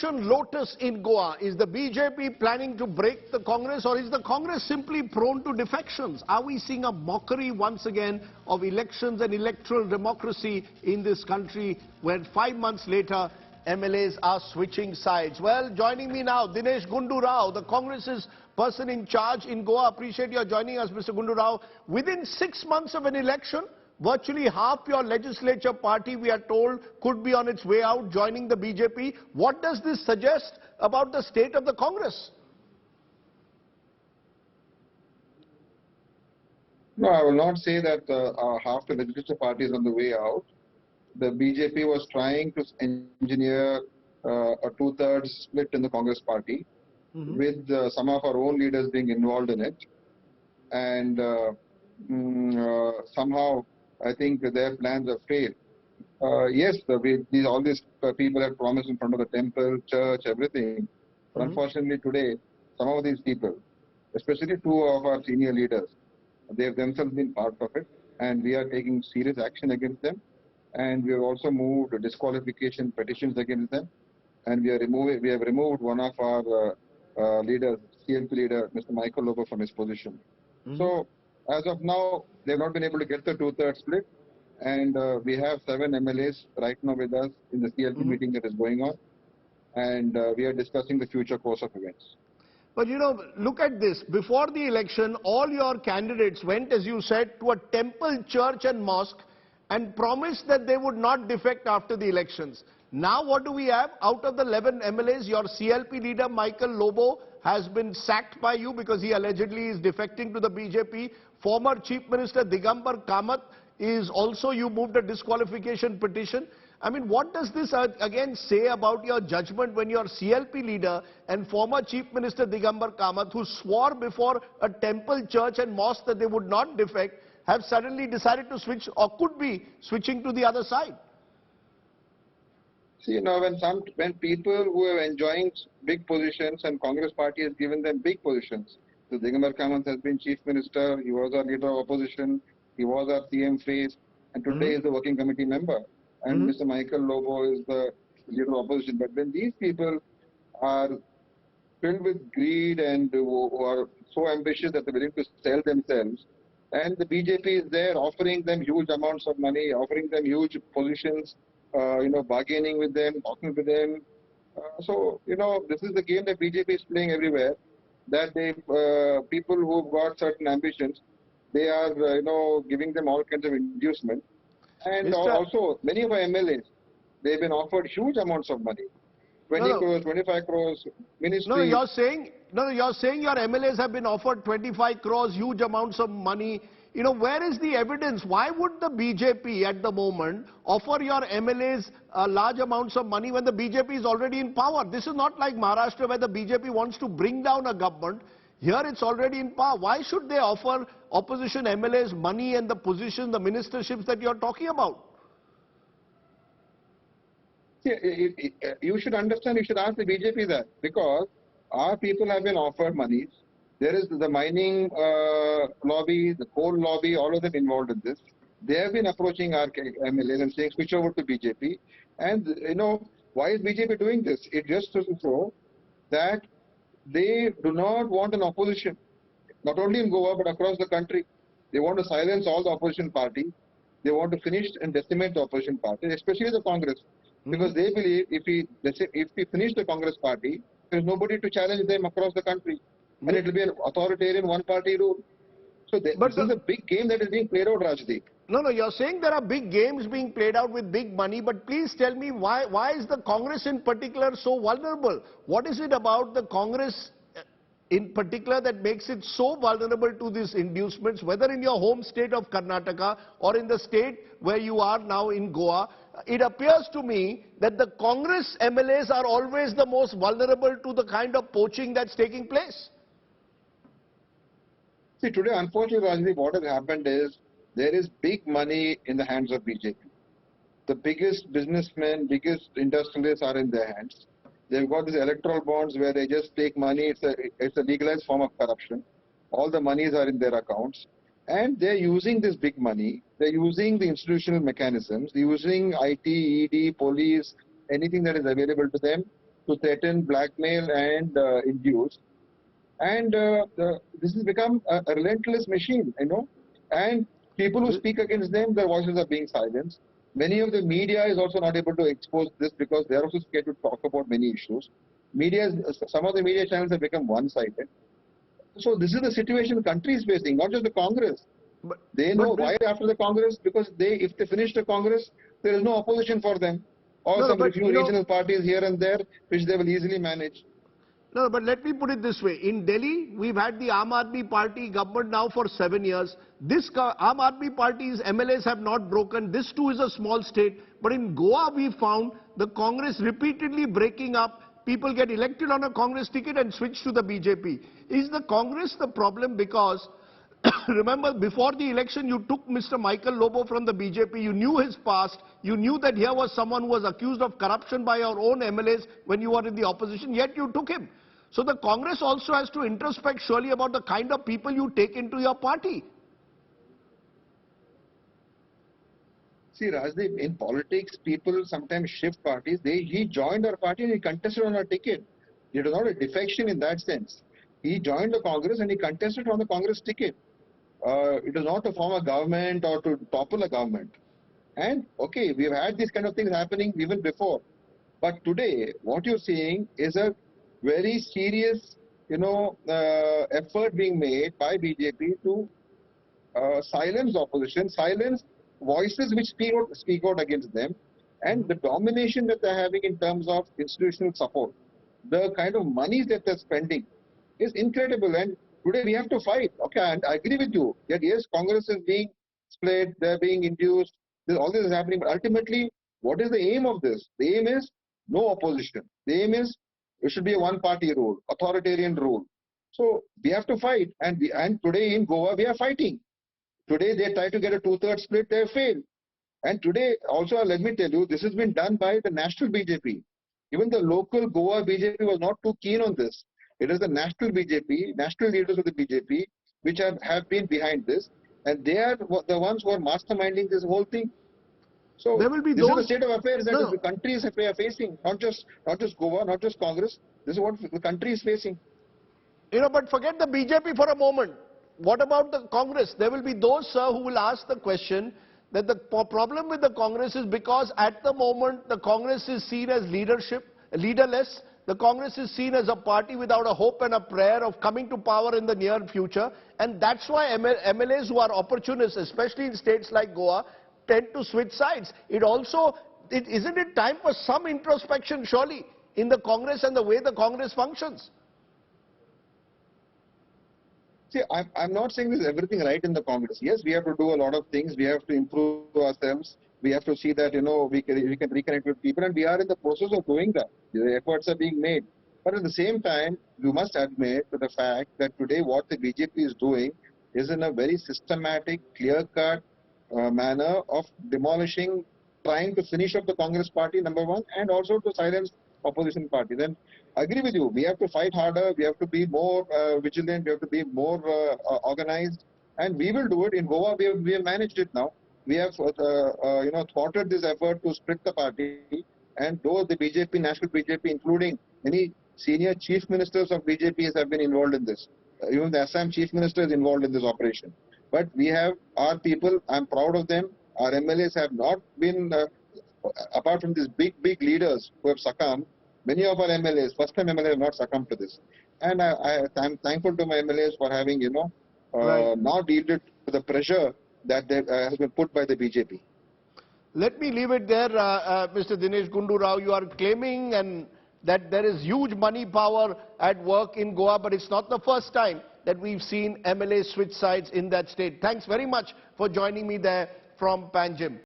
Operation Lotus in Goa? Is the BJP planning to break the Congress, or is the Congress simply prone to defections? Are we seeing a mockery once again of elections and electoral democracy in this country, where 5 months later MLAs are switching sides? Well, joining me now, Dinesh Gundu Rao, the Congress's person in charge in Goa. Appreciate your joining us, Mr. Gundu Rao. Within 6 months of an election, virtually half your legislature party, we are told, could be on its way out, joining the BJP. What does this suggest about the state of the Congress? No, I will not say that half the legislature party is on the way out. The BJP was trying to engineer a two-thirds split in the Congress party, with some of our own leaders being involved in it. And somehow, I think their plans have failed. Yes, all these people have promised in front of the temple, church, everything. But unfortunately today, some of these people, especially two of our senior leaders, they have themselves been part of it, and we are taking serious action against them. And we have also moved disqualification petitions against them. And we have removed one of our leaders, CLP leader, Mr. Michael Lobo, from his position. So, as of now, they have not been able to get the two-thirds split. And we have 7 MLAs right now with us in the CLP meeting that is going on. And we are discussing the future course of events. But you know, look at this. Before the election, all your candidates went, as you said, to a temple, church and mosque and promised that they would not defect after the elections. Now what do we have? Out of the 11 MLAs, your CLP leader, Michael Lobo, has been sacked by you because he allegedly is defecting to the BJP. Former Chief Minister Digambar Kamath is also, you moved a disqualification petition. I mean, what does this again say about your judgment when your CLP leader and former Chief Minister Digambar Kamath, who swore before a temple, church and mosque that they would not defect, have suddenly decided to switch, or could be switching to the other side? See, you know, when people who are enjoying big positions and Congress party has given them big positions. So Digambar Kamath has been Chief Minister, he was our leader of opposition, he was our CM face, and today is the working committee member. And Mr. Michael Lobo is the leader of opposition. But when these people are filled with greed and who are so ambitious that they're willing to sell themselves, and the BJP is there offering them huge amounts of money, offering them huge positions, bargaining with them, talking to them. So, you know, this is the game that BJP is playing everywhere, that they, people who've got certain ambitions, they are, giving them all kinds of inducement. And also, many of our MLAs, they've been offered huge amounts of money. 20 crores, 25 crores, ministries. No, you're saying your MLAs have been offered 25 crores, huge amounts of money. You know, where is the evidence? Why would the BJP at the moment offer your MLAs large amounts of money when the BJP is already in power? This is not like Maharashtra, where the BJP wants to bring down a government. Here it's already in power. Why should they offer opposition MLAs money and the position, the ministerships that you're talking about? You should understand, you should ask the BJP that, because our people have been offered monies. There is the mining lobby, the coal lobby, all of them involved in this. They have been approaching our MLAs and saying switch over to BJP. And, you know, why is BJP doing this? It just to show that they do not want an opposition, not only in Goa but across the country. They want to silence all the opposition parties. They want to finish and decimate the opposition party, especially the Congress. Because they believe if we finish the Congress party, there is nobody to challenge them across the country. And it will be an authoritarian one-party rule. So this is a big game that is being played out, Rajdeep. No, you're saying there are big games being played out with big money, but please tell me why is the Congress in particular so vulnerable? What is it about the Congress in particular that makes it so vulnerable to these inducements, whether in your home state of Karnataka or in the state where you are now in Goa? It appears to me that the Congress MLAs are always the most vulnerable to the kind of poaching that's taking place. See, today, unfortunately, Rajdeep, what has happened is there is big money in the hands of BJP. The biggest businessmen, biggest industrialists are in their hands. They've got these electoral bonds where they just take money. It's a legalized form of corruption. All the monies are in their accounts. And they're using this big money. They're using the institutional mechanisms. They're using IT, ED, police, anything that is available to them to threaten, blackmail, and induce. And this has become a relentless machine, and people who speak against them, their voices are being silenced. Many of the media is also not able to expose this because they are also scared to talk about many issues. Some of the media channels have become one-sided. So this is the situation the country is facing, not just the Congress. But, They know why after the Congress, because if they finish the Congress, there is no opposition for them. Or no, some but, few regional parties here and there, which they will easily manage. No, but let me put it this way. In Delhi, we've had the Aam Aadmi Party government now for 7 years. This Aam Aadmi Party's MLAs have not broken. This too is a small state. But in Goa, we found the Congress repeatedly breaking up. People get elected on a Congress ticket and switch to the BJP. Is the Congress the problem? Because remember, before the election, you took Mr. Michael Lobo from the BJP. You knew his past. You knew that here was someone who was accused of corruption by your own MLAs when you were in the opposition, yet you took him. So the Congress also has to introspect surely about the kind of people you take into your party. See, Rajdeep, in politics, people sometimes shift parties. He joined our party and he contested on our ticket. It was not a defection in that sense. He joined the Congress and he contested on the Congress ticket. It was not to form a government or to topple a government. And okay, we've had these kind of things happening even before. But today, what you're seeing is a very serious, effort being made by BJP to silence opposition, silence voices which speak out against them, and the domination that they're having in terms of institutional support. The kind of monies that they're spending is incredible, and today we have to fight. Okay, and I agree with you that yes, Congress is being split, they're being induced, all this is happening, but ultimately, what is the aim of this? The aim is no opposition. The aim is it should be a one-party rule, authoritarian rule. So we have to fight, and today in Goa we are fighting. Today they try to get a two-thirds split, they failed. And today also, let me tell you, this has been done by the national BJP. Even the local Goa BJP was not too keen on this. It is the national BJP, national leaders of the BJP, which have been behind this. And they are the ones who are masterminding this whole thing. So There will be this is the state of affairs that the country is facing, not just Goa, not just Congress. This is what the country is facing. But forget the BJP for a moment. What about the Congress? There will be those, sir, who will ask the question that the problem with the Congress is because at the moment the Congress is seen as leaderless. The Congress is seen as a party without a hope and a prayer of coming to power in the near future. And that's why MLAs who are opportunists, especially in states like Goa, tend to switch sides. Isn't it time for some introspection surely in the Congress and the way the Congress functions? See, I'm not saying there's everything right in the Congress. Yes, we have to do a lot of things. We have to improve ourselves. We have to see that, we can reconnect with people, and we are in the process of doing that. The efforts are being made. But at the same time, you must admit to the fact that today what the BJP is doing is in a very systematic, clear-cut manner of demolishing, trying to finish up the Congress party, number one, and also to silence opposition parties. And I agree with you. We have to fight harder. We have to be more vigilant. We have to be more organized, and we will do it. In Goa, we have managed it now. We have thwarted this effort to split the party. And though the BJP, national BJP, including many senior chief ministers of BJP, have been involved in this. Even the Assam chief minister is involved in this operation. But we have our people. I'm proud of them. Our MLAs have not been, apart from these big leaders who have succumbed. Many of our MLAs, first-time MLAs, have not succumbed to this. And I'm thankful to my MLAs for having, not yielded to the pressure that has been put by the BJP. Let me leave it there, Mr. Dinesh Gundu Rao. You are claiming that there is huge money power at work in Goa, but it's not the first time that we've seen MLAs switch sides in that state. Thanks very much for joining me there from Panjim.